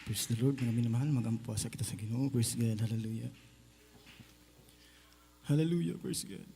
Praise the Lord, mga minamahal, mag-ampwasa kita sa Ginoo. Praise God, hallelujah. Hallelujah, praise God.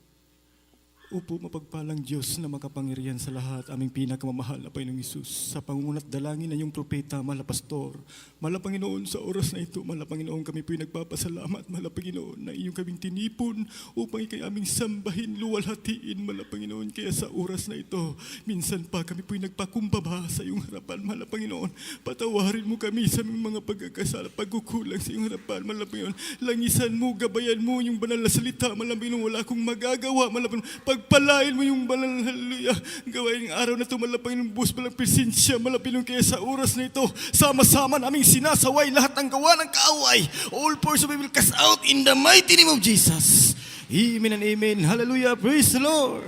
Upo, mapagpalang Diyos na makapangyarihan sa lahat, aming pinakamamahal na Panginoong Isus, sa pangunguna't dalangin na iyong propeta, mala pastor, mala Panginoon sa oras na ito, mala Panginoon kami po'y nagpapasalamat, mala Panginoon na iyong kaming tinipon upang ikay aming sambahin, luwalhatiin, mala Panginoon, kaya sa oras na ito, minsan pa kami po'y nagpakumbaba sa iyong harapan, mala Panginoon, patawarin mo kami sa aming mga pagkakasala, pagkukulang sa iyong harapan, mala Panginoon, langisan mo, gabayan mo yung banal na salita, mala Panginoon, wala akong magagawa, mala Panginoon, pagpalain mo yung banal, hallelujah, gawain ng araw na ito, malapang ng bus, malang presensya, malapinong kaya sa oras na ito, sama-sama naming sinasaway lahat ng gawa ng kaaway. All force of evil cast out in the mighty name of Jesus. Amen and amen. Hallelujah. Praise the Lord.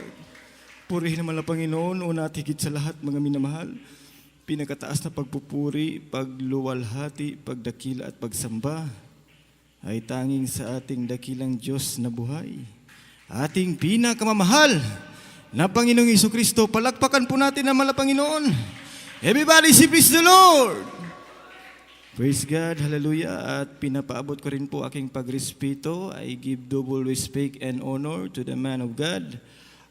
Purihin naman ang Panginoon, una at higit sa lahat, mga minamahal, pinakataas na pagpupuri, pagluwalhati, pagdakila at pagsamba ay tanging sa ating dakilang Diyos na buhay, ating pinakamamahal na Panginoong Jesucristo. Palakpakan po natin ang mala Panginoon. Everybody say praise the Lord. Praise God, hallelujah. At pinapaabot ko rin po aking pagrespeto. I give double respect and honor to the man of God,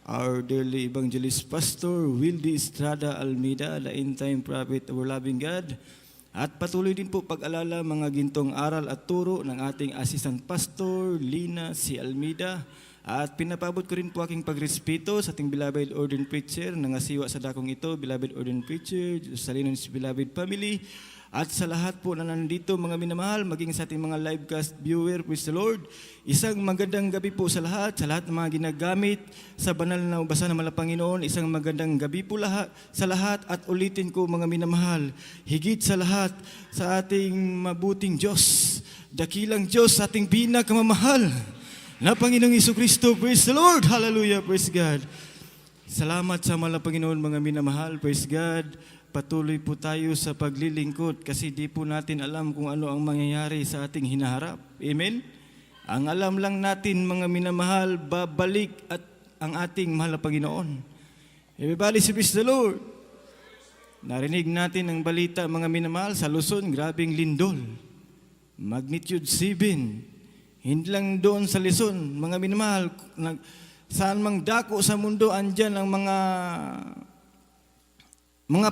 our dearly evangelist pastor, Wildy Estrada Almeida, the end-time prophet of our loving God. At patuloy din po pag-alala mga gintong aral at turo ng ating assistant pastor, Lina C. Almeida. At pinapabot ko rin po aking pagrespeto sa ating beloved ordained preacher na ngasiwa sa dakong ito, beloved ordained preacher, sa Linon's beloved family, at sa lahat po na nandito mga minamahal, maging sa ating mga livecast viewer, praise the Lord. Isang magandang gabi po sa lahat ng mga ginagamit sa banal na basa ng mala Panginoon. Isang magandang gabi po sa lahat at ulitin ko mga minamahal, higit sa lahat sa ating mabuting Diyos, dakilang Diyos, ating pinakamamahal na Panginoong Jesucristo, praise the Lord, hallelujah, praise God. Salamat sa mala Panginoon mga minamahal, praise God. Patuloy po tayo sa paglilingkod kasi di po natin alam kung ano ang mangyayari sa ating hinaharap. Amen? Ang alam lang natin mga minamahal, babalik at ang ating mahal na Panginoon. Everybody say praise the Lord. Narinig natin ang balita mga minamahal sa Luzon, grabing lindol. Magnitude 7. Hindi lang doon sa Luzon, mga minamahal, saan mang dako sa mundo, andyan ang mga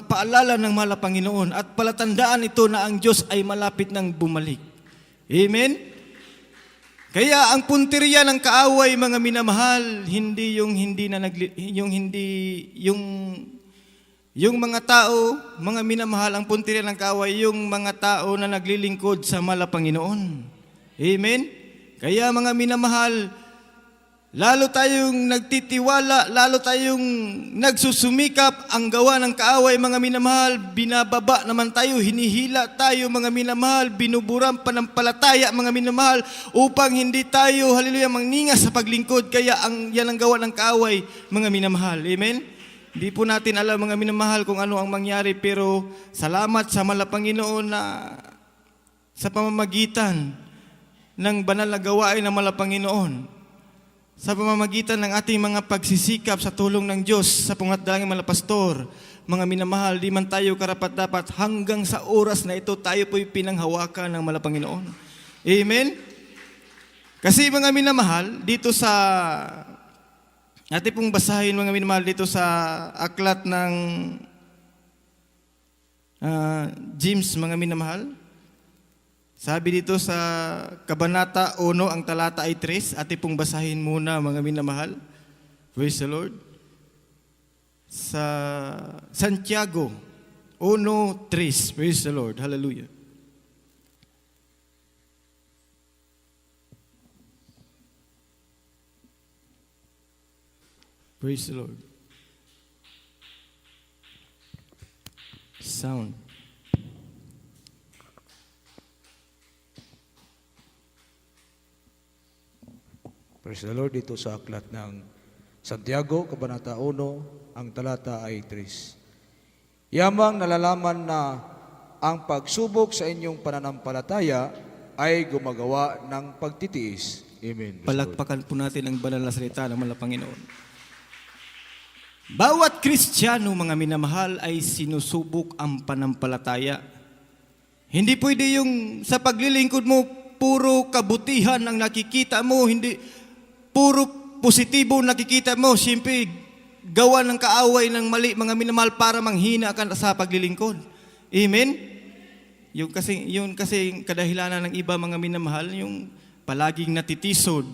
paalala ng mahal na Panginoon at palatandaan ito na ang Diyos ay malapit nang bumalik. Amen? Kaya ang punteriya ng kaaway, mga minamahal, hindi yung mga tao, mga minamahal, ang punteriya ng kaaway, yung mga tao na naglilingkod sa mahal na Panginoon. Amen? Kaya mga minamahal, lalo tayong nagtitiwala, lalo tayong nagsusumikap, ang gawa ng kaaway mga minamahal, binababa naman tayo, hinihila tayo mga minamahal, binuburang panampalataya mga minamahal, upang hindi tayo, hallelujah, mangningas sa paglingkod. Kaya yan ang gawa ng kaaway mga minamahal. Amen? Hindi po natin alam mga minamahal kung ano ang mangyari, pero salamat sa mala Panginoon na sa pamamagitan ng banal na gawain ng mala Panginoon, sa pamamagitan ng ating mga pagsisikap sa tulong ng Diyos, sa pangatdalangin mala pastor, mga minamahal, di man tayo karapat-dapat hanggang sa oras na ito, tayo po'y pinanghawakan ng mala Panginoon. Amen? Kasi mga minamahal, dito sa ating pong basahin mga minamahal, dito sa aklat ng James mga minamahal, sabi dito sa Kabanata 1, ang talata ay 3. Atin pong basahin muna mga minamahal. Praise the Lord. Sa Santiago 1:3. Praise the Lord. Hallelujah. Praise the Lord. Sound. Praise the Lord, dito sa aklat ng Santiago, Kabanata 1, ang talata ay 3. Yamang nalalaman na ang pagsubok sa inyong pananampalataya ay gumagawa ng pagtitiis. Amen. Palakpakan po natin ang banal na salita ng mala Panginoon. Bawat Kristiyano, mga minamahal, ay sinusubok ang panampalataya. Hindi pwede yung sa paglilingkod mo, puro kabutihan ang nakikita mo, hindi puro positibo nakikita mo. Siyempre, gawa ng kaaway ng mali, mga minamahal, para manghina ka sa paglilingkod. Amen? Yun kasi kadahilanan ng iba, mga minamahal, yung palaging natitisod.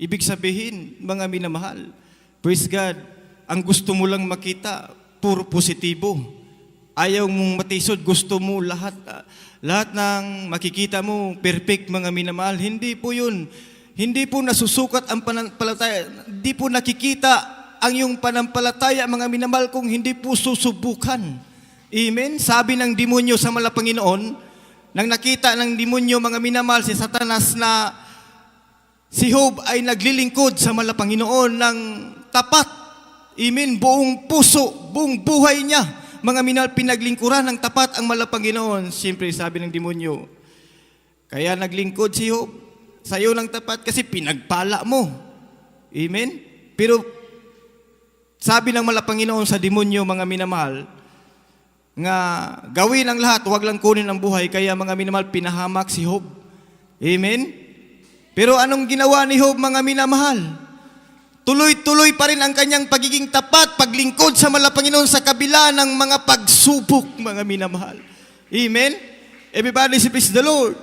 Ibig sabihin, mga minamahal, praise God, ang gusto mo lang makita, puro positibo. Ayaw mong matisod, gusto mo lahat ng makikita mo, perfect, mga minamahal. Hindi po yun. Hindi po nasusukat ang pananampalataya. Hindi po nakikita ang iyong panampalataya, mga minamahal, kung hindi po susubukan. Amen? Sabi ng demonyo sa Malapanginoon, nang nakita ng demonyo, mga minamahal, si Satanas, na si Job ay naglilingkod sa Malapanginoon ng tapat. Amen? Buong puso, buong buhay niya, mga minamahal, pinaglingkuran ng tapat ang Malapanginoon. Siyempre, sabi ng demonyo, kaya naglingkod si Job sa iyo ng tapat kasi pinagpala mo. Amen? Pero sabi ng Malapanginoon sa demonyo, mga minamahal, nga gawin ang lahat, huwag lang kunin ang buhay. Kaya, mga minamahal, pinahamak si Job. Amen? Pero anong ginawa ni Job, mga minamahal? Tuloy-tuloy pa rin ang kanyang pagiging tapat, paglingkod sa Malapanginoon sa kabila ng mga pagsubok, mga minamahal. Amen? Everybody say praise the Lord.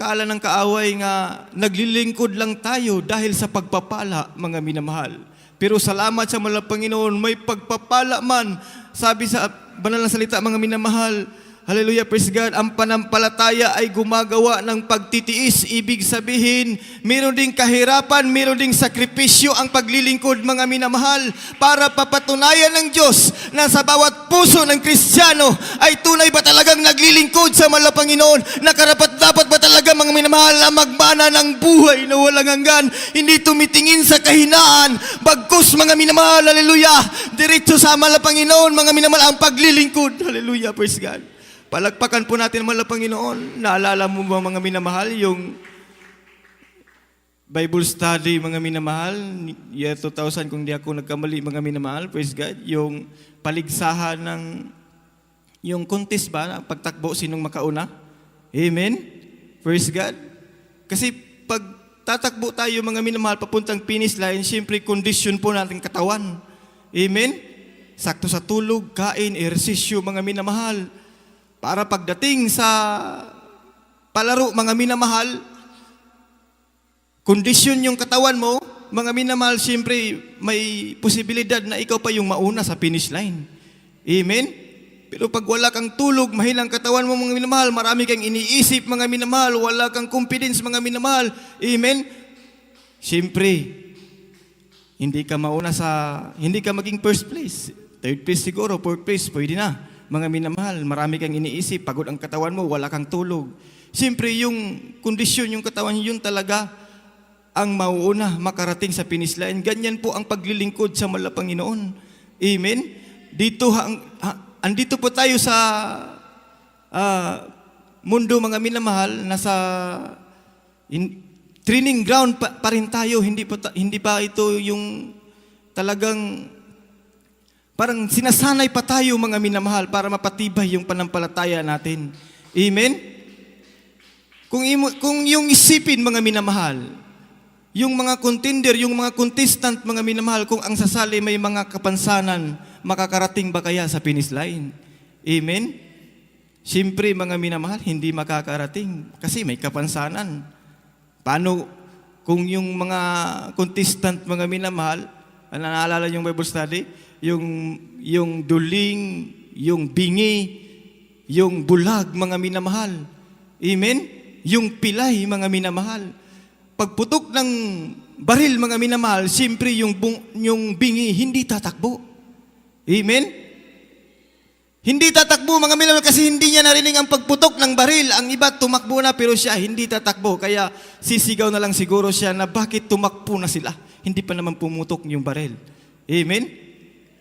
Kaala ng kaaway nga naglilingkod lang tayo dahil sa pagpapala, mga minamahal. Pero salamat sa Malapanginoon, may pagpapala man. Sabi sa banal na salita, mga minamahal, hallelujah, praise God, ang panampalataya ay gumagawa ng pagtitiis. Ibig sabihin, meron ding kahirapan, meron ding sakripisyo ang paglilingkod, mga minamahal, para papatunayan ng Diyos na sa bawat puso ng Kristiyano ay tunay ba talagang naglilingkod sa Malapanginoon, na karapat-dapat ba talaga, mga minamahal, na magmana ng buhay na walang hanggan, hindi tumitingin sa kahinaan, bagkus, mga minamahal, hallelujah, diretso sa Malapanginoon, mga minamahal, ang paglilingkod. Hallelujah, praise God. Palagpakan po natin ang Panginoon. Naalala mo ba, mga minamahal, yung Bible study, mga minamahal, year 2000, kung di ako nagkamali, mga minamahal, praise God, yung paligsahan ng, yung contest ba, pagtakbo, sinong makauna? Amen? Praise God. Kasi pag tatakbo tayo, mga minamahal, papuntang finish line, siyempre, condition po natin katawan. Amen? Sakto sa tulog, kain, ehersisyo, mga minamahal, para pagdating sa palaro, mga minamahal, kondisyon yung katawan mo, mga minamahal, siyempre may posibilidad na ikaw pa yung mauna sa finish line. Amen? Pero pag wala kang tulog, mahilang katawan mo, mga minamahal, marami kang iniisip, mga minamahal, wala kang confidence, mga minamahal. Amen? Siyempre, hindi ka maging first place. Third place siguro, fourth place, pwede na. Mga minamahal, marami kang iniisip, pagod ang katawan mo, wala kang tulog. Siyempre, yung kondisyon, yung katawan, yun talaga ang mauuna makarating sa finish line. Ganyan po ang paglilingkod sa Malapanginoon. Amen? Andito po tayo sa mundo, mga minamahal, nasa training ground pa rin tayo. Hindi pa ito yung talagang parang sinasanay pa tayo, mga minamahal, para mapatibay yung panampalataya natin. Amen? Kung yung isipin, mga minamahal, yung mga contender, yung mga contestant, mga minamahal, kung ang sasali may mga kapansanan, makakarating ba kaya sa finish line? Amen? Siyempre, mga minamahal, hindi makakarating kasi may kapansanan. Paano kung yung mga contestant, mga minamahal, naalala yung Bible study, yung duling, yung bingi, yung bulag, mga minamahal. Amen? Yung pilay, mga minamahal. Pagputok ng baril, mga minamahal, siyempre yung bingi hindi tatakbo. Amen? Hindi tatakbo, mga minamahal, kasi hindi niya narinig ang pagputok ng baril. Ang iba tumakbo na, pero siya hindi tatakbo. Kaya sisigaw na lang siguro siya na bakit tumakbo na sila. Hindi pa naman pumutok yung baril. Amen?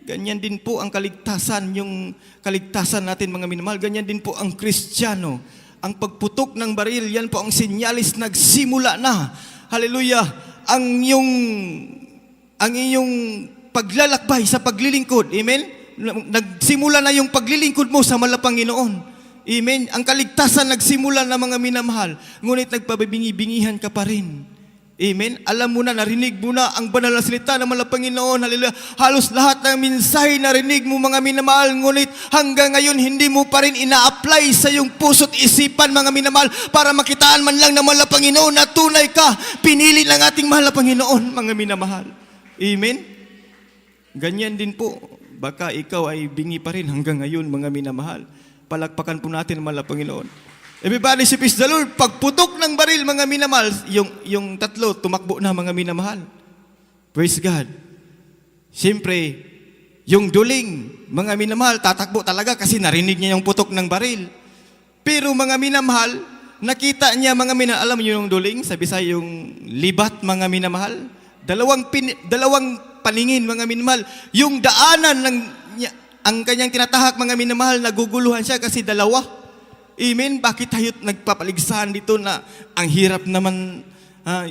Ganyan din po ang kaligtasan, yung kaligtasan natin, mga minamahal. Ganyan din po ang Kristiyano. Ang pagputok ng baril, yan po ang sinyalis nagsimula na. Hallelujah! Ang iyong paglalakbay sa paglilingkod. Amen? Nagsimula na yung paglilingkod mo sa Malapanginoon. Amen? Ang kaligtasan nagsimula na mga minamahal, ngunit nagpabingi-bingihan ka pa rin. Amen? Alam mo na, narinig mo na ang banal na salita ng mga Panginoon. Hallelujah. Halos lahat ng mensahe narinig mo mga minamahal, ngunit hanggang ngayon hindi mo pa rin ina-apply sa iyong puso't isipan mga minamahal para makitaan man lang ng mga Panginoon na tunay ka. Pinili ng ating mahal na Panginoon mga minamahal. Amen? Ganyan din po. Baka ikaw ay bingi pa rin hanggang ngayon mga minamahal. Palakpakan po natin ang mahal na Panginoon. Everybody say praise the Lord. Pagputok ng baril mga minamahal, yung tatlo tumakbo na mga minamahal. Praise God. Siyempre, yung duling mga minamahal tatakbo talaga kasi narinig niya yung putok ng baril. Pero mga minamahal, nakita niya mga minamahal, alam niyo yung duling, sa Bisaya yung libat mga minamahal. Dalawang paningin mga minamahal. Yung daanan ng ang kanyang tinatahak mga minamahal, naguguluhan siya kasi dalawa. Amen? Bakit tayo nagpapaligsahan dito na ang hirap naman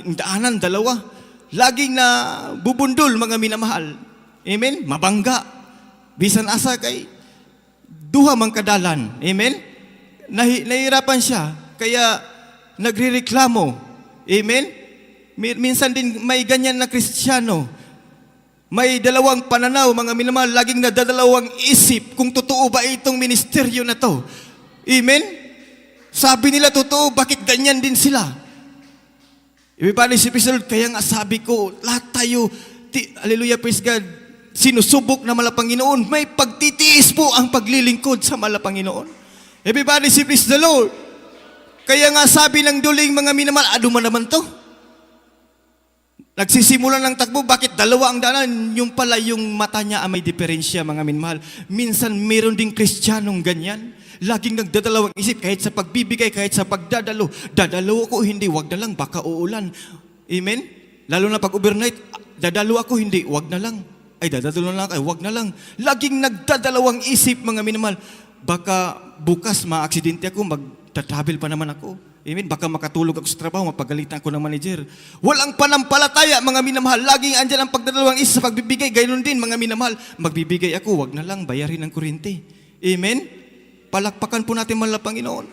yung daanan, dalawa? Laging na bubundol mga minamahal. Amen? Mabangga. Bisan asa kay duha mang kadalan. Amen? Nahihirapan siya. Kaya nagrereklamo. Amen? Minsan din may ganyan na Kristiyano. May dalawang pananaw, mga minamahal, laging nadadalawang isip kung totoo ba itong ministeryo na to. Amen? Sabi nila totoo, bakit ganyan din sila? Everybody say praise the Lord. Kaya nga sabi ko, lahat tayo, hallelujah, praise God, sinusubok na mala Panginoon. May pagtitiis po ang paglilingkod sa mala Panginoon. Everybody say praise the Lord. Kaya nga sabi ng duling mga minamahal, ano man naman to? Nagsisimula ng takbo, bakit dalawa ang daanan? Yung pala yung mata niya may diferensya mga minamahal. Minsan meron ding Kristiyanong ganyan. Laging nagdadalawang isip kahit sa pagbibigay, kahit sa pagdadalo. Dadalo ako, hindi, wag na lang, baka uulan. Amen? Lalo na pag overnight, dadalo ako, hindi, wag na lang. Ay, dadalo na lang, ay, wag na lang. Laging nagdadalawang isip mga minamahal. Baka bukas ma-aksidente ako, magta-travel pa naman ako. Amen? Baka makatulog ako sa trabaho, mapagalitan ako ng manager. Walang panampalataya, mga minamahal. Laging andyan ang pagdadalawang isip sa pagbibigay. Gayun din, mga minamahal. Magbibigay ako, wag na lang, bayarin ang kuryente. Amen? Palakpakan po natin mahal na Panginoon.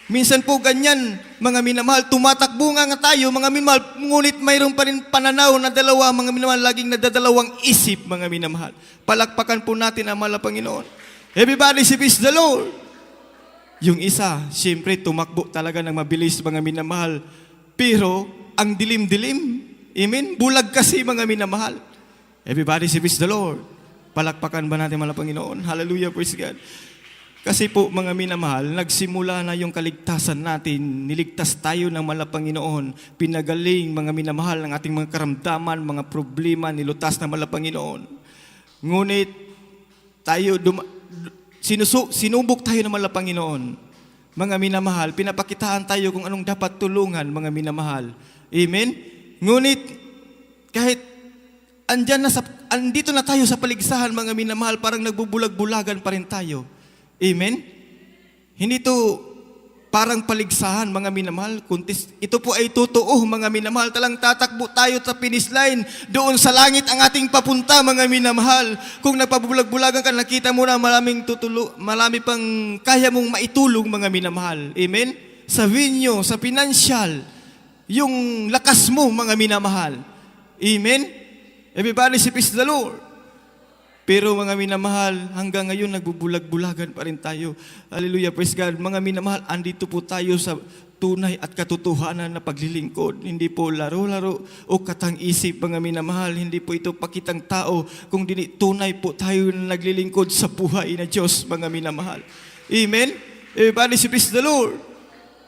Minsan po ganyan, mga minamahal, tumatakbo nga tayo, mga minamahal, ngunit mayroon pa rin pananaw na dalawa, mga minamahal, laging nadadalawang isip, mga minamahal. Palakpakan po natin ang mahal na Panginoon. Everybody say praise the Lord. Yung isa, siyempre, tumakbo talaga ng mabilis, mga minamahal. Pero, ang dilim-dilim, amen, bulag kasi, mga minamahal. Everybody say praise the Lord. Palakpakan ba natin mahal na Panginoon? Hallelujah, praise God. Kasi po mga minamahal, nagsimula na yung kaligtasan natin. Niligtas tayo ng mahal na Panginoon. Pinagaling mga minamahal ng ating mga karamdaman, mga problema, nilutas ng mahal na Panginoon. Ngunit tayo sinubok tayo ng mahal na Panginoon. Mga minamahal, pinapakitaan tayo kung anong dapat tulungan mga minamahal. Amen? Ngunit kahit andito na tayo sa paligsahan mga minamahal, parang nagbubulag-bulagan pa rin tayo. Amen? Hindi to parang paligsahan mga minamahal. Ito po ay totoo mga minamahal. Talang tatakbo tayo sa finish line. Doon sa langit ang ating papunta mga minamahal. Kung nagpabulag-bulagan ka, nakita mo na marami pang kaya mong maitulong mga minamahal. Amen? Sa vinyo, sa financial, yung lakas mo mga minamahal. Amen? Everybody say praise the Lord. Pero mga minamahal, hanggang ngayon nagbubulag-bulagan pa rin tayo. Hallelujah, praise God. Mga minamahal, andito po tayo sa tunay at katotohanan na paglilingkod. Hindi po laro-laro o katang-isip, mga minamahal. Hindi po ito pakitang tao, kung tunay po tayo na naglilingkod sa buhay na Diyos, mga minamahal. Amen? Everybody say praise the Lord.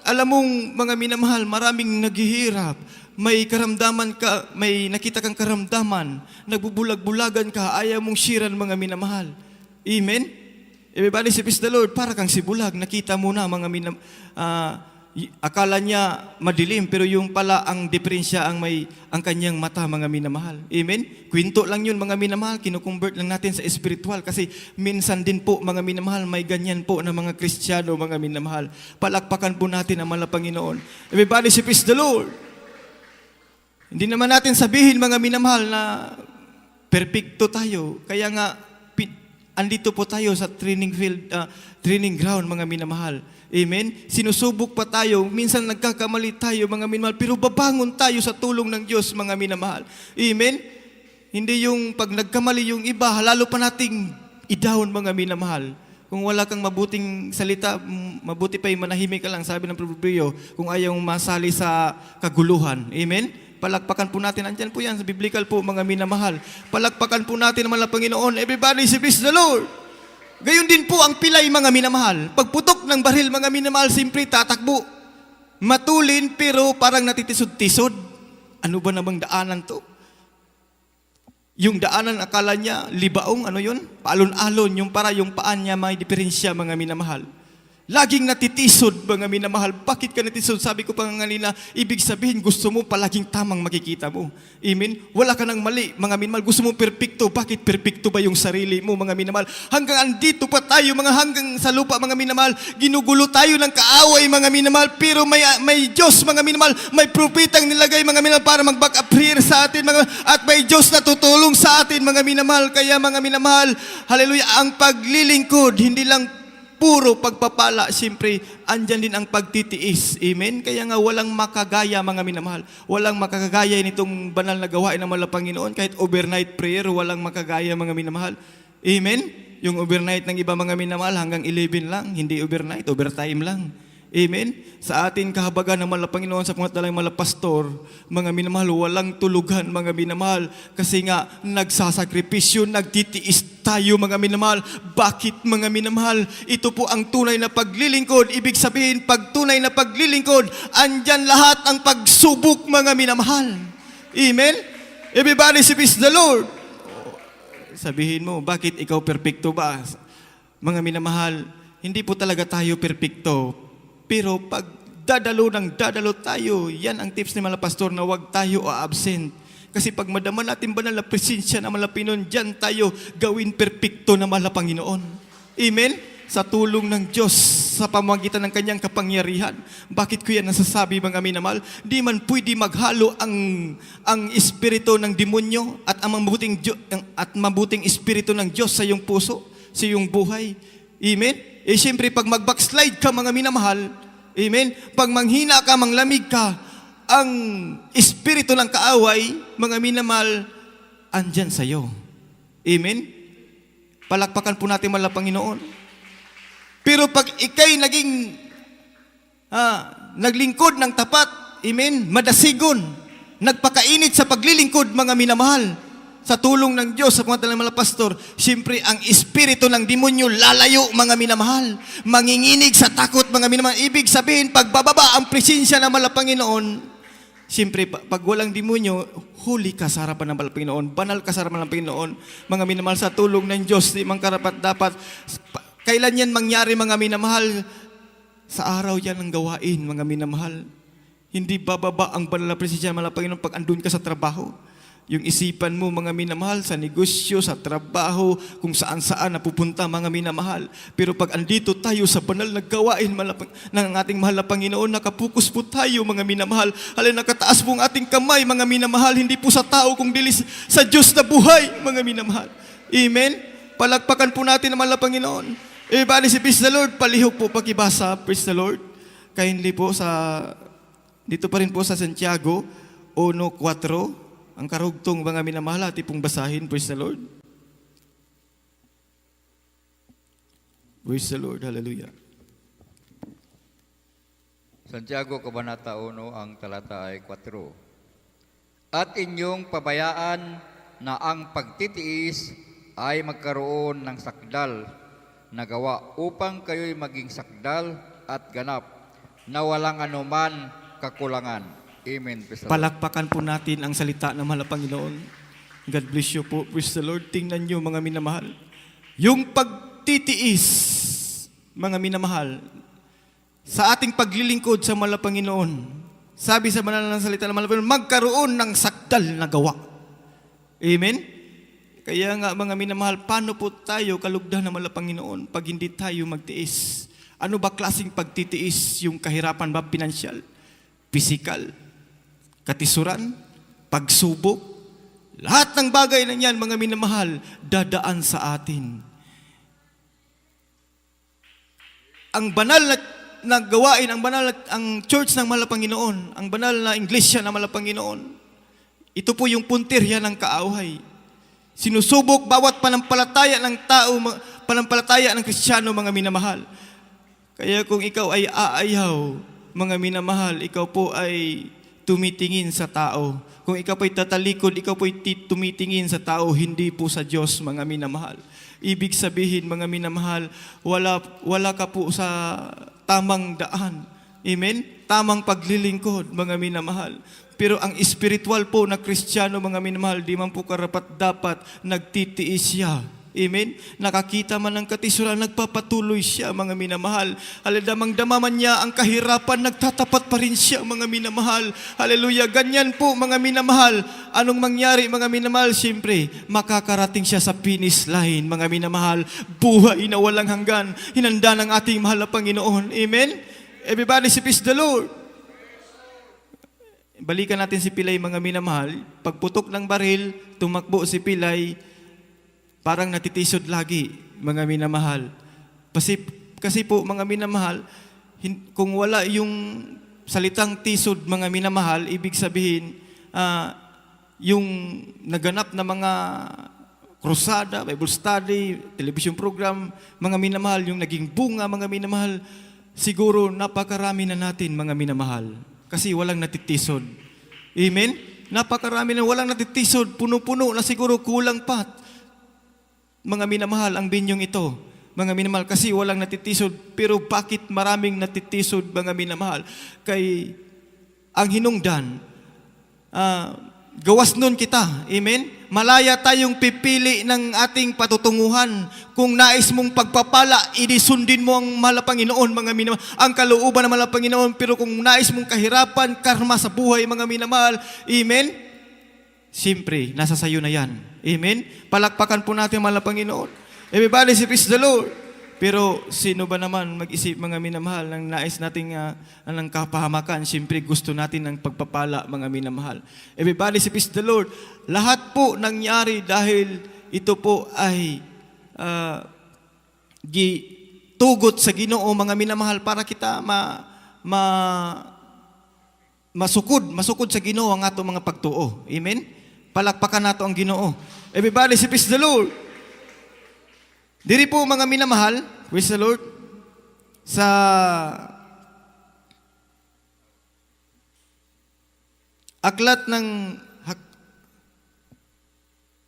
Alam mong, mga minamahal, maraming naghihirap. May karamdaman ka, may nakita kang karamdaman, nagbubulag-bulagan ka, ayaw mong shiran mga minamahal. Amen? Everybody say praise the Lord. Para kang sibulag, nakita mo na mga akala niya madilim, pero yung pala ang diferensya ang kanyang mata mga minamahal. Amen? Kwento lang yun mga minamahal, kinukonvert lang natin sa spiritual kasi minsan din po mga minamahal, may ganyan po na mga Kristiyano mga minamahal. Palakpakan po natin ang mahal na Panginoon. Everybody say praise the Lord. Hindi naman natin sabihin mga minamahal na perpekto tayo. Kaya nga, andito po tayo sa training field, training ground, mga minamahal. Amen? Sinusubok pa tayo, minsan nagkakamali tayo, mga minamahal, pero babangon tayo sa tulong ng Diyos, mga minamahal. Amen? Hindi yung pag nagkamali yung iba, lalo pa nating i-down, mga minamahal. Kung wala kang mabuting salita, mabuti pa yung manahimik ka lang, sabi ng proverbio, kung ayaw masali sa kaguluhan. Amen? Palakpakan po natin, andyan po yan, sa biblical po, mga minamahal. Palakpakan po natin naman ang Panginoon. Everybody, praise the Lord! Gayon din po ang pilay, mga minamahal. Pagputok ng baril, mga minamahal, simpre tatakbo. Matulin, pero parang natitisod-tisod. Ano ba namang daanan to? Yung daanan, akala niya, libaong, ano yun? Paalon-alon, yung para yung paan niya may diferensya, mga minamahal. Laging natitisod, mga minamahal. Bakit ka natisod? Sabi ko pa nga kanina, ibig sabihin, gusto mo palaging tamang makikita mo. Amen? Wala ka ng mali, mga minamahal. Gusto mo perpekto. Bakit perpekto ba yung sarili mo, mga minamahal? Hanggang andito pa tayo, hanggang sa lupa, mga minamahal. Ginugulo tayo ng kaaway, mga minamahal. Pero may Diyos, mga minamahal. May propetang nilagay, mga minamahal, para mag-back up prayer sa atin, at may Diyos na tutulong sa atin, mga minamahal. Kaya, mga minamahal, hallelujah, ang paglilingkod, hindi lang puro pagpapala, siyempre, andyan din ang pagtitiis. Amen? Kaya nga walang makagaya, mga minamahal. Walang makagaya nitong banal na gawain ng mga Panginoon. Kahit overnight prayer, walang makagaya, mga minamahal. Amen? Yung overnight ng iba, mga minamahal, hanggang 11 lang. Hindi overnight, overtime lang. Amen? Sa atin kahabagan ng mga Panginoon, sa pangatalang mga pastor, mga minamahal, walang tulugan, mga minamahal. Kasi nga, nagsasakripisyo, nagtitiis tayo, mga minamahal. Bakit, mga minamahal? Ito po ang tunay na paglilingkod. Ibig sabihin, pag tunay na paglilingkod, andyan lahat ang pagsubok, mga minamahal. Amen? Everybody praise the Lord. Sabihin mo, bakit ikaw perpekto ba? Mga minamahal, hindi po talaga tayo perpekto. Pero pag dadalo tayo, yan ang tips ni mga pastor na huwag tayo absent. Kasi pag madama natin banal na presensya ng mga Panginoon, dyan tayo gawin perpekto na mga Panginoon. Amen? Sa tulong ng Diyos, sa pamamagitan ng kanyang kapangyarihan. Bakit ko yan nasasabi, mga minamahal? Di man pwede maghalo ang espiritu ng demonyo at ang mabuting espiritu ng Diyos sa iyong puso, sa iyong buhay. Amen? Siyempre, pag mag-backslide ka, mga minamahal, amen? Pag manghina ka, manglamig ka, ang espiritu ng kaaway, mga minamahal, andyan sa iyo. Amen? Palakpakan po natin mga Panginoon. Pero pag ikay naglingkod ng tapat, amen, madasigon, nagpakainit sa paglilingkod, mga minamahal, sa tulong ng Diyos, sa pangatalang mga pastor, siyempre ang espiritu ng demonyo lalayo, mga minamahal. Manginginig sa takot, mga minamahal. Ibig sabihin, pagbababa ang presensya ng mga Panginoon, siyempre, pag walang demonyo, huli ka sa harapan ng mga Panginoon, banal ka sa harapan ng Panginoon, mga minamahal, sa tulong ng Diyos, di mang karapat dapat. Kailan yan mangyari, mga minamahal? Sa araw yan ang gawain, mga minamahal. Hindi bababa ang banal na presensya ng mga Panginoon pag andun ka sa trabaho. Yung isipan mo, mga minamahal, sa negosyo, sa trabaho, kung saan-saan napupunta, mga minamahal. Pero pag andito tayo sa banal na gawain ng ating mahal na Panginoon, nakapukus po tayo, mga minamahal. Halay, nakataas po ang ating kamay, mga minamahal, hindi po sa tao, kung dili sa Diyos na buhay, mga minamahal. Amen? Palakpakan po natin ang mahal na Panginoon. Everybody say, praise the Lord. Palihog po, pakibasa, praise the Lord. Kindly po dito pa rin po sa Santiago 1:4. Ang karugtong, mga minamahal, ating pong basahin. Praise the Lord. Praise the Lord. Hallelujah. Santiago, Kabanata 1, ang talata ay 4. At inyong pabayaan na ang pagtitiis ay magkaroon ng sakdal na gawa upang kayo'y maging sakdal at ganap na walang anuman kakulangan. Amen. Palakpakan po natin ang salita ng mahal na Panginoon. God bless you po. Praise the Lord. Tingnan nyo, mga minamahal. Yung pagtitiis, mga minamahal, sa ating paglilingkod sa mahal na Panginoon, sabi sa banal na salita ng mahal na Panginoon, magkaroon ng sakdal na gawa. Amen? Kaya nga, mga minamahal, paano po tayo kalugdan ng mahal na Panginoon pag hindi tayo magtiis? Ano ba klaseng pagtitiis? Yung kahirapan ba? Pinansyal? Physical? Katisuran, pagsubok, lahat ng bagay na yan, mga minamahal, dadaan sa atin. ang banal na gawain, ang church ng mahal na Panginoon, ang banal na iglesia ng mahal na Panginoon, ito po yung puntirya ng kaaway. Sinusubok bawat panampalataya ng tao, panampalataya ng Kristiyano, mga minamahal. Kaya kung ikaw ay aayaw, mga minamahal, ikaw po ay tumitingin sa tao. Kung ikaw po'y tatalikod, ikaw po'y tumitingin sa tao, hindi po sa Diyos, mga minamahal. Ibig sabihin, mga minamahal, wala ka po sa tamang daan. Amen? Tamang paglilingkod, mga minamahal. Pero ang espiritual po na Kristiyano, mga minamahal, di man po karapat-dapat nagtitiis siya. Amen? Nakakita man ng katisuran, nagpapatuloy siya, mga minamahal. Haladamang-dama man niya ang kahirapan, nagtatapat pa rin siya, mga minamahal. Hallelujah. Ganyan po, mga minamahal. Anong mangyari, mga minamahal? Siyempre, makakarating siya sa finish line, mga minamahal. Buhay na walang hanggan. Hinanda ng ating mahal na Panginoon. Amen? Everybody, say praise the Lord. Balikan natin si Pilay, mga minamahal. Pagputok ng baril, tumakbo si Pilay, parang natitisod lagi, mga minamahal. Kasi po, mga minamahal, kung wala yung salitang tisod, mga minamahal, ibig sabihin, yung naganap na mga krusada, Bible study, television program, mga minamahal, yung naging bunga, mga minamahal, siguro napakarami na natin, mga minamahal. Kasi walang natitisod. Amen? Napakarami na walang natitisod, puno-puno na siguro kulang pa. Mga minamahal, ang binyong ito, mga minamahal, kasi walang natitisod. Pero bakit maraming natitisod, mga minamahal? Kay ang hinungdan, gawas nun kita. Amen? Malaya tayong pipili ng ating patutunguhan. Kung nais mong pagpapala, inisundin mo ang mahal na Panginoon, mga minamahal. Ang kalooban ng mahal na Panginoon. Pero kung nais mong kahirapan, karma sa buhay, mga minamahal. Amen? Siyempre, nasa sayo na yan. Amen? Palakpakan po natin ang mahal na Panginoon. Everybody, say praise the Lord. Pero sino ba naman mag-isip, mga minamahal, ng nais nating ng kapahamakan? Siyempre, gusto natin ng pagpapala, mga minamahal. Everybody, say praise the Lord. Lahat po nangyari dahil ito po ay tugot sa Ginoo, mga minamahal, para kita masukod sa Ginoo ang ato mga pagtuo. Amen? Palakpakan nato ang Ginoo. Everybody, say praise the Lord. Diri po, mga minamahal, praise the Lord, sa aklat ng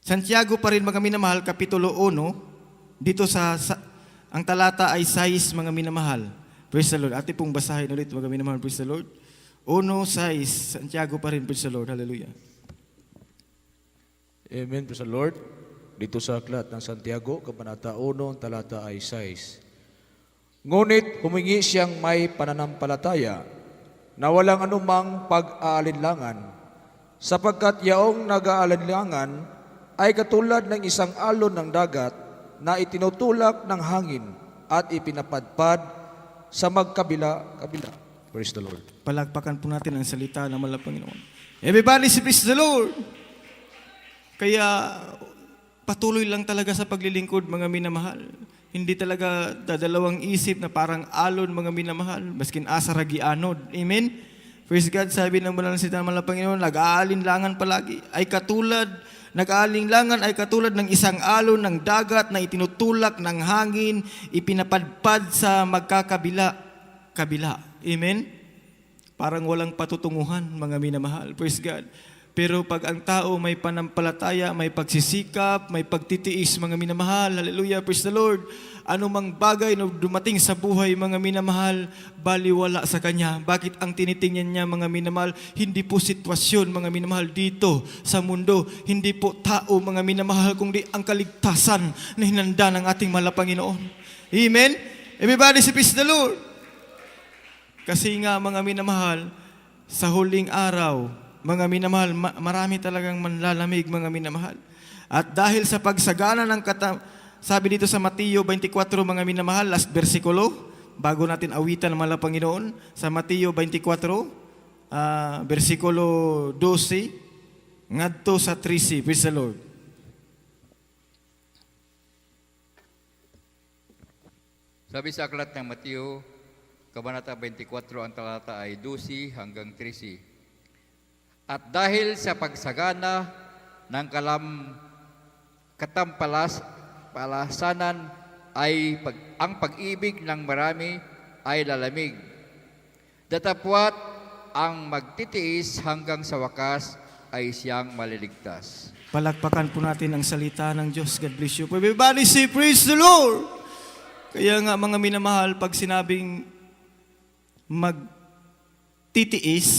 Santiago pa rin, mga minamahal, Kapitulo 1, dito ang talata ay 6, mga minamahal. Praise the Lord. Ate pong basahin ulit, mga minamahal, praise the Lord. 1:6, Santiago pa rin, praise the Lord. Hallelujah. Amen, praise the Lord. Dito sa aklat ng Santiago, Kabanata 1, talata ay 6. Ngunit humingi siyang may pananampalataya na walang anumang pag-aalinlangan, sapagkat yaong nag-aalinlangan ay katulad ng isang alon ng dagat na itinutulak ng hangin at ipinapadpad sa magkabila-kabila. Praise the Lord. Palakpakan po natin ang salita ng mahal na Panginoon. Everybody, say praise the Lord. Kaya patuloy lang talaga sa paglilingkod, mga minamahal. Hindi talaga dadalawang isip na parang alon, mga minamahal, maskin asa ragi anod. Amen? Praise God, sabi ng banal na salita ng Panginoon, nag-aalinlangan palagi nag-aalinlangan ay katulad ng isang alon ng dagat na itinutulak ng hangin, ipinapadpad sa magkakabila-kabila. Amen? Parang walang patutunguhan, mga minamahal. Praise God. Pero pag ang tao may panampalataya, may pagsisikap, may pagtitiis, mga minamahal, hallelujah, praise the Lord, anumang bagay na dumating sa buhay, mga minamahal, baliwala sa Kanya. Bakit ang tinitingnan niya, mga minamahal? Hindi po sitwasyon, mga minamahal, dito sa mundo. Hindi po tao, mga minamahal, kundi ang kaligtasan na hinanda ng ating mahal na Panginoon. Amen? Everybody say praise the Lord. Kasi nga, mga minamahal, sa huling araw, mga minamahal, marami talagang manlalamig, mga minamahal. At dahil sa pagsagana ng sabi dito sa Mateo 24, mga minamahal, last versikulo, bago natin awitan ng mahal na Panginoon, sa Mateo 24, versikulo 12, ngadto sa 13. Praise the Lord. Sabi sa aklat ng Mateo, Kabanata 24, ang talata ay 12 hanggang 13. At dahil sa pagsagana ng katampalasanan ay ang pag-ibig ng marami ay lalamig. Datapwat ang magtitiis hanggang sa wakas ay siyang maliligtas. Palakpakan po natin ang salita ng Diyos. God bless you. Everybody say, praise the Lord! Kaya nga mga minamahal, pag sinabing magtitiis,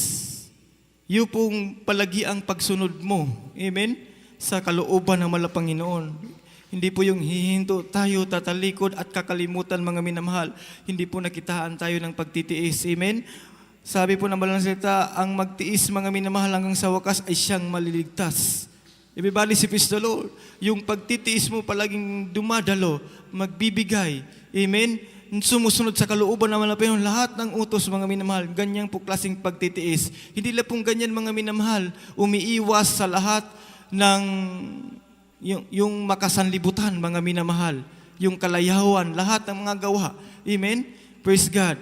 yun pong palagi ang pagsunod mo. Amen? Sa kalooban ng Malapanginoon. Hindi po yung hihinto tayo, tatalikod at kakalimutan mga minamahal. Hindi po nakitaan tayo ng pagtitiis. Amen? Sabi po ng Banal na Salita, ang magtiis mga minamahal hanggang sa wakas ay siyang maliligtas. Everybody say, praise the Lord. Yung pagtitiis mo palaging dumadalo, magbibigay. Amen? Sumusunod sa kalooban ng Malapanginoon, lahat ng utos mga minamahal, ganyan po klaseng pagtitiis. Hindi lang pong ganyan mga minamahal, umiiwas sa lahat ng yung makasanlibutan mga minamahal, yung kalayawan, lahat ng mga gawa. Amen? Praise God.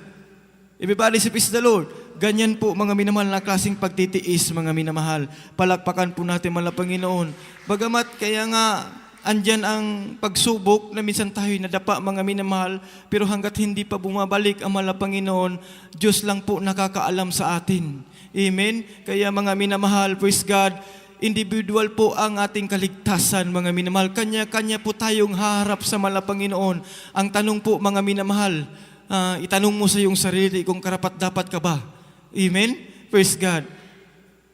Everybody say, praise the Lord. Ganyan po mga minamahal na klaseng pagtitiis mga minamahal. Palakpakan po natin Malapanginoon. Bagamat kaya nga andyan ang pagsubok na minsan tayo nadapa mga minamahal, pero hanggat hindi pa bumabalik ang Malapanginoon, Diyos lang po nakakaalam sa atin. Amen? Kaya mga minamahal, praise God, individual po ang ating kaligtasan mga minamahal. Kanya-kanya po tayong haharap sa Malapanginoon. Ang tanong po mga minamahal, itanong mo sa iyong sarili kung karapat-dapat ka ba. Amen? Praise God.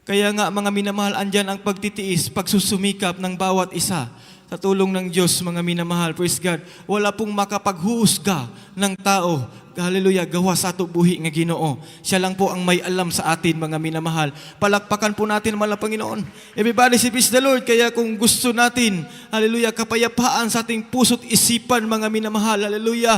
Kaya nga mga minamahal, andyan ang pagtitiis, pagsusumikap ng bawat isa. Sa tulong ng Diyos, mga minamahal, praise God, wala pong makapaghuhusga ng tao. Hallelujah, gawa sa ato buhi nga Ginoo. Siya lang po ang may alam sa atin, mga minamahal. Palakpakan po natin, Malapanginoon. Everybody say, praise the Lord. Kaya kung gusto natin, hallelujah, kapayapaan sa ating puso't isipan, mga minamahal, hallelujah,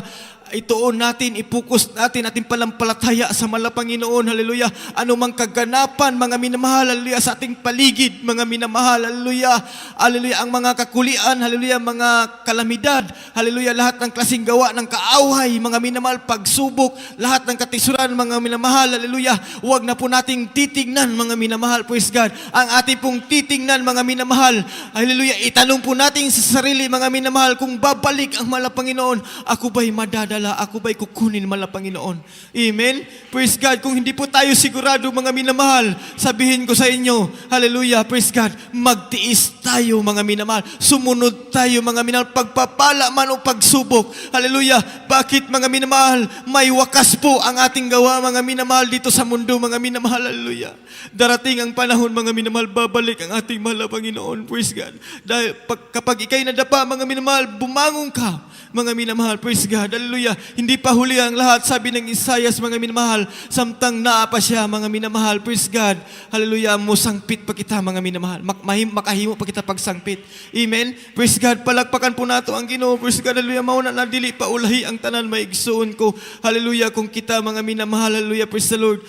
ituon natin, ipukus natin, ating palampalataya sa Malapanginoon, hallelujah. Anumang kaganapan, mga minamahal, hallelujah, sa ating paligid, mga minamahal, hallelujah, hallelujah, ang mga kakulian, hallelujah, mga kalamidad, hallelujah, lahat ng klaseng gawa ng kaaway, mga minamahal, pagsubok, lahat ng katisuran, mga minamahal, hallelujah, huwag na po nating titignan, mga minamahal, praise God. Ang ating pong titignan, mga minamahal, hallelujah, itanong po natin sa sarili, mga minamahal, kung babalik ang Malapanginoon, ako ba'y madadala? Ako ba'y kukunin Malapanginoon? Amen? Praise God. Kung hindi po tayo sigurado, mga minamahal, sabihin ko sa inyo, hallelujah, praise God, magtiis tayo, mga minamahal. Sumunod tayo, mga minamahal, pagpapala man o pagsubok. Hallelujah. Bakit, mga minamahal? May wakas po ang ating gawa, mga minamahal, dito sa mundo, mga minamahal. Hallelujah. Darating ang panahon, mga minamahal, babalik ang ating Malapanginoon. Praise God. Dahil kapag ikay nadapa, mga minamahal, bumangon ka, mga minamahal. Praise God. Hallelujah. Hindi pa huli ang lahat. Sabi ng Isaias, mga minamahal, samtang naapa siya, mga minamahal. Praise God. Hallelujah. Musangpit pa kita, mga minamahal. Makahimo pa kita pagsangpit. Amen. Praise God. Palakpakan po nato ang Ginoo. Praise God. Hallelujah. Mauna na dili pa ulahi ang tanan maigsuon ko. Hallelujah. Kung kita, mga minamahal, hallelujah. Praise the Lord.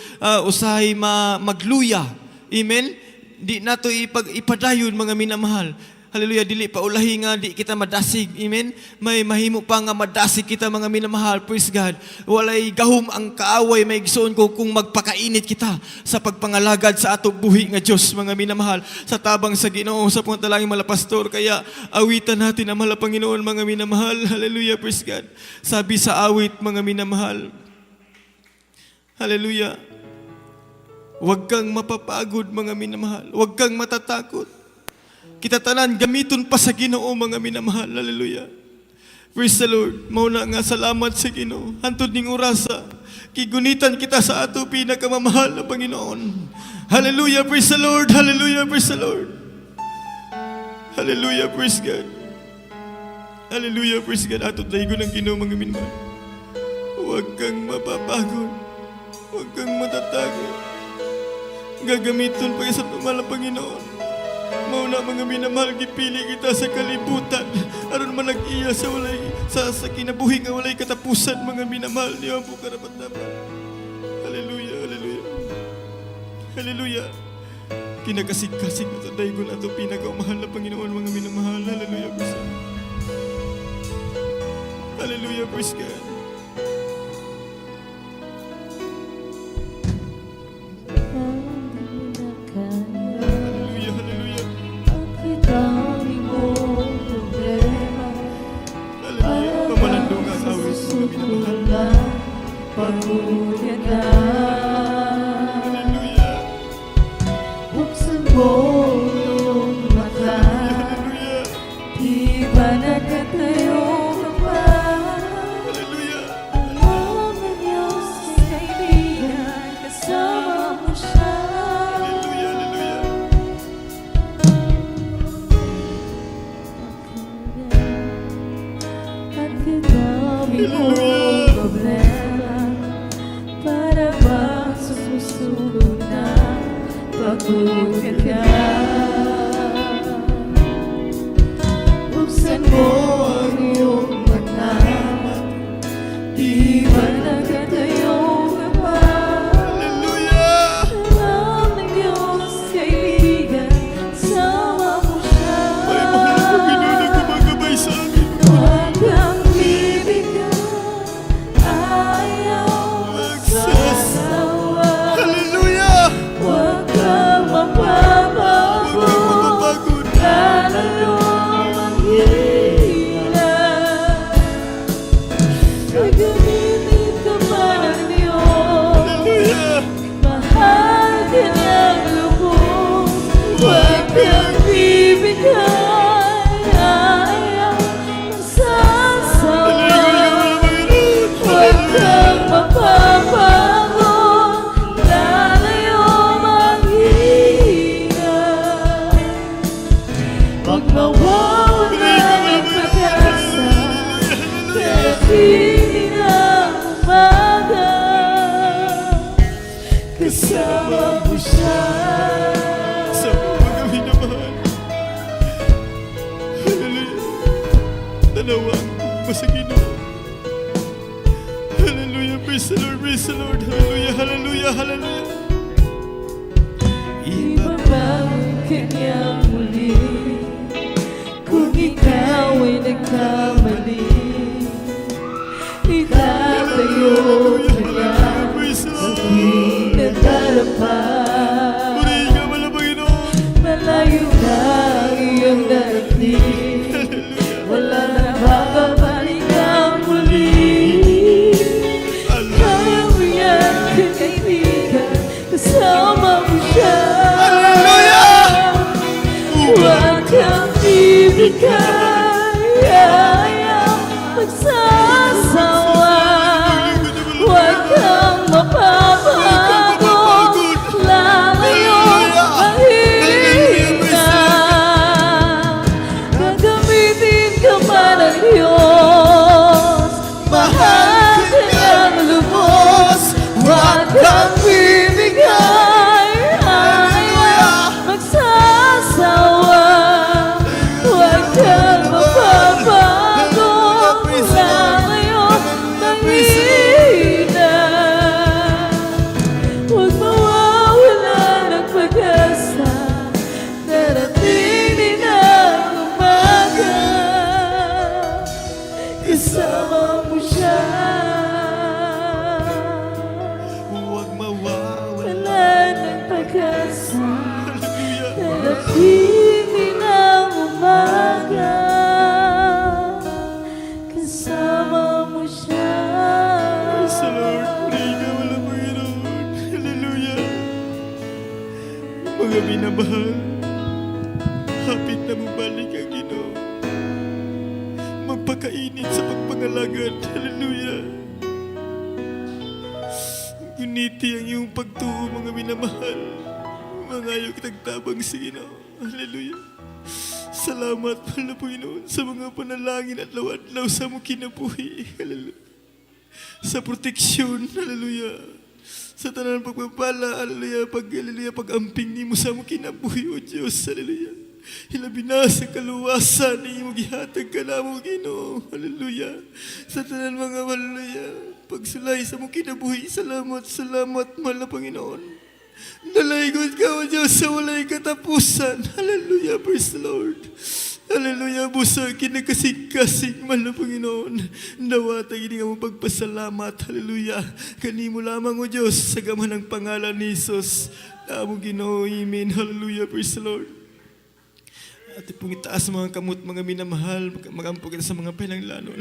Usahay magluya. Amen. Di nato ipadayon, mga minamahal. Hallelujah, dili pa ulahi nga, di kita madasig. Amen? May mahimo pa nga madasig kita, mga minamahal. Praise God. Walay gahom ang kaaway, may igsoon ko kung magpakainit kita sa pagpangalagad sa ato buhi nga Diyos, mga minamahal. Sa tabang sa Ginoo, sa pantalangin malapastor. Kaya awitan natin ang Malapanginoon, mga minamahal. Hallelujah, praise God. Sabi sa awit, mga minamahal. Hallelujah. Huwag kang mapapagod, mga minamahal. Huwag kang matatakot. Kita tanan, gamiton pa sa Ginoo, mga minamahal. Hallelujah. Praise the Lord. Mauna nga salamat sa Ginoo. Hantod ning orasa, kigunitan kita sa ato pinakamamahal na Panginoon. Hallelujah. Praise the Lord. Hallelujah. Praise the Lord. Hallelujah. Praise God. Hallelujah. Praise God. Ato tayo ng Ginoo, mga minamahal. Huwag kang mapapagod. Huwag kang matatakot. Gagamiton pa sa tumalang Panginoon. Mauna, mga minamahal, gipili kita sa kalibutan aron man nag-iya sa walay sa kinabuhi nga walay katapusan, mga minamahal. Di po karapat-dapat. Hallelujah, hallelujah. Hallelujah. Kinakasig-kasig na sa daygon ato pinakamahal na Panginoon, mga minamahal. Hallelujah, praise God. Hallelujah, praise God. Pagkulit na buksan mo yung mata. Di ba nakatayo ka pa? Alam ng Diyos, kaibigan, kasama mo siya. At kadami mong problema, para bang sumusulong na pagod ka. Buksan mo ang iyong mata. Di ba nakatayo ka pa? Alam ng Diyos, kaibigan, sama mo siya. Gumagabay sa amin. Huwag kang bibigyan, ayaw magsasawa. Hallelujah! Huwag kang mapapago, Mapapagod. lalo manghihina. Gagamitin ka man ng Diyos, Hallelujah! mahal ka niyang lubos. Huwag kang bibigyan, ayaw magsasawa. Huwag kang mapapago, lalayo manghihina. Huwag mawawala ng pag-asa, darating ang umaga. Kasama mo siya. Sa mga minamahal. Hallelujah. Dalawang masagino. Hallelujah. Praise the Lord. Praise the Lord. Hallelujah. Hallelujah. Hallelujah. Ibabawi ka niya muli kung ikaw ay nagkamali. Itatayo ka niya Praise the sa Lord. pinagdarapan. Purihin ka man ang Panginoon. Malayo na ang iyong darating, wala na makabalik ang muli. Kaya mo yan, kaibigan, kasama mo siya. Huwag kang bibigay, ayaw magsasawa. Huwag kang mapapago, lalayo mahina. Gagamitin ka man ng Diyos, mahal ka niyang lubos. Huwag kang bibigay, ayaw magsasawa. Huwag kang mapapago, lalayo mahina. Huwag mawawala ng pag-asa, darating din ang umaga. Kasama mo siya. Huwag mawawala. Wala ng pag-asa, Hallelujah. darating din ang umaga. Kasama mo siya. Praise the Lord. Purihin ka man ang Panginoon. Hallelujah. Mga minamahal, hapit na bumalik ang Ginoo. Magpakainit sa pagpangalagad. Hallelujah. Guniti ang iyong pagtuo, mga minamahal. Mangayo kitang tabang sa Ginoo. Hallelujah. Salamat, mahal na Panginoon, sa mga panalangin at lawadlaw sa mo kinabuhi. Hallelujah. Sa proteksyon. Hallelujah. Sa tanan pagpapala. Hallelujah. Hallelujah. Pag-amping ni mo sa mo kinabuhi, O Diyos. Hallelujah. Hilabi na sa kaluwasan ni mo gihatag ka na mo, Ginoo. Hallelujah. Sa tanan mga hallelujah. Pagsulay sa mo kinabuhi. Salamat, salamat, mahal na Panginoon. Nalaygod ka, O Diyos, sa walay katapusan. Hallelujah, praise the Lord. Hallelujah, busa kinakasing-kasing, mahal na Panginoon. Nawata gini nga mo pagpasalamat. Hallelujah. Kanimo lamang, O Diyos, sa gaman ng pangalan ni Jesus. Namo Ginoo, amen. Hallelujah, praise the Lord. At pong itaas mga kamot, mga minamahal, magampo kita sa mga pinanglanon.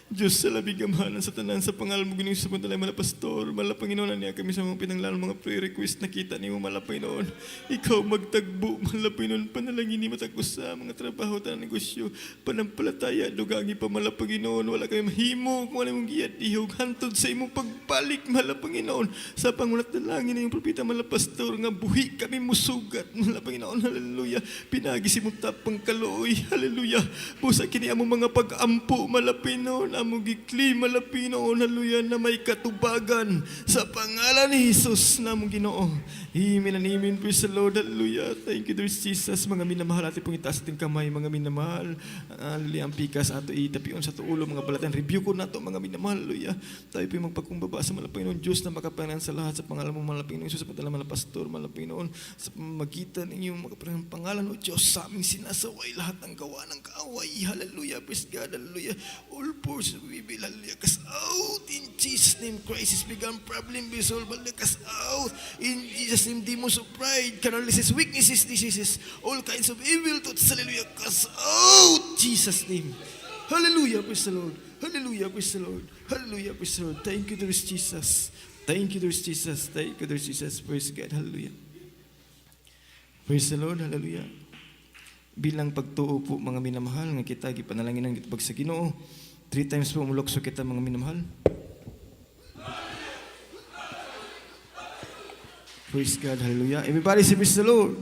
Diyos sa labing gamahanan sa tanan sa pangalan mo Ginoong sa pantalay mala pastor, mala Panginoon niya kami sa mga pinanglalang mga prayer request na kita ni mo mala Panginoon. Ikaw magtagbo mala Panginoon, panalangin ni matagos sa mga trabaho tanang negosyo, panampalataya dugangi pa mala Panginoon, wala kami mahimo kung wala mong giyat ihog hantod sa imong pagbalik mala Panginoon. Sa pangulat dalangin ng propeta mala pastor nga buhi kami musugat mala Panginoon. Hallelujah. Pinagi si mong tapang kaluoy. Hallelujah. Busa kini among mga pag-ampo mala Panginoon, among gikli mala Panginoon. Hallelujah, na may katubagan sa pangalan ni Jesus namong Ginoo. Amen and amen. Praise the Lord. Hallelujah. Thank you, dear Jesus. Mga minamahal, ating pong itaas ating kamay, mga minamahal. Hallelujah. Ang pikas ato itapion sa tuulo, mga balatan. Review ko na to, mga minamahal. Hallelujah. Tayo po yung magpagkumbaba sa malapang Panginoon Diyos na makapangalan sa lahat sa pangalan mo malapang Panginoon. Sa padala malapang pastor, malapang Panginoon. Sa magitan ninyong makapangalan pangalan o Diyos sa aming sinasaway lahat ng gawa ng kaaway. Hallelujah. Praise God. Hallelujah. All forces we will. Hallelujah. Cast out in Jesus' name. Crisis began, problem be solved. Hallelujah. Cast out in Jesus' name. Demons of pride, paralysis, weaknesses, diseases, all kinds of evil thoughts. Hallelujah. Cast out Jesus' name. Hallelujah. Praise the Lord. Hallelujah. Praise the Lord. Hallelujah. Praise the Lord. Thank you, dear Jesus. Thank you, dear Jesus. Thank you, dear Jesus. Praise God. Hallelujah. Praise the Lord. Hallelujah. Bilang pagtuo po mga minamahal nga kita gipanalangin ng pag sa Ginoo. 3 times po mulokso kita mga minamahal. Praise God. Hallelujah. Everybody say praise the Lord.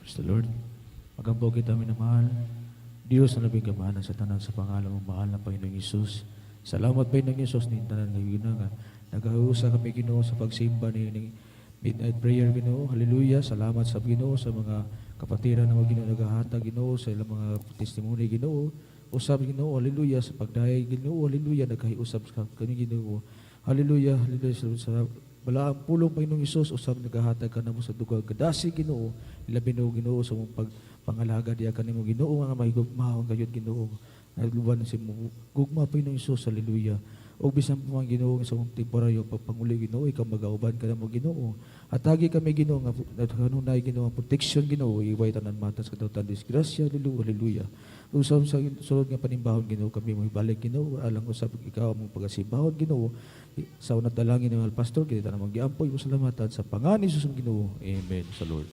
Praise the Lord. Magampo kita minamahal. Diyos na labing gamahanan sa tanan sa pangalan mo mahal na Panginoong Isus. Salamat Panginoong Isus ni tanan nga ginanga. Nagahusa kami Ginoo sa pagsimba ni midnight prayer Ginoo. Hallelujah. Salamat sa Ginoo sa mga kapatiran na Ginoo nagahatag Ginoo sa ilang mga testimony Ginoo. Usab Ginoo, hallelujah sa pagdayay Ginoo, hallelujah nagkahiusab sa kami Ginoo. Hallelujah, hallelujah sa balaang pulong Panginoong Hesus usab nagahatag ka namo sa dugang kadasi Ginoo. Ilabi no Ginoo sa mong pagpangalaga diya kanimo Ginoo nga mahigugmaon kayod Ginoo. Nagluban si mo gugma Panginoong Hesus, hallelujah. O bisan pa man Ginoo sa mong temporaryo pagpanguli Ginoo, ikaw magauban ka namo Ginoo. Atagi kami Ginoo nga kanunay Ginoo ang protection Ginoo, iway tanan matas kadautan disgrasya, hallelujah. Usab sa sulod nga panimbahon Ginoo kami mo ibalik Ginoo alang usab ikaw ang pagasibahon Ginoo sa unat dalangin ng pastor kita na magiampoy mo salamatan sa pangalan ni Jesus Ginoo. Amen sa Lord.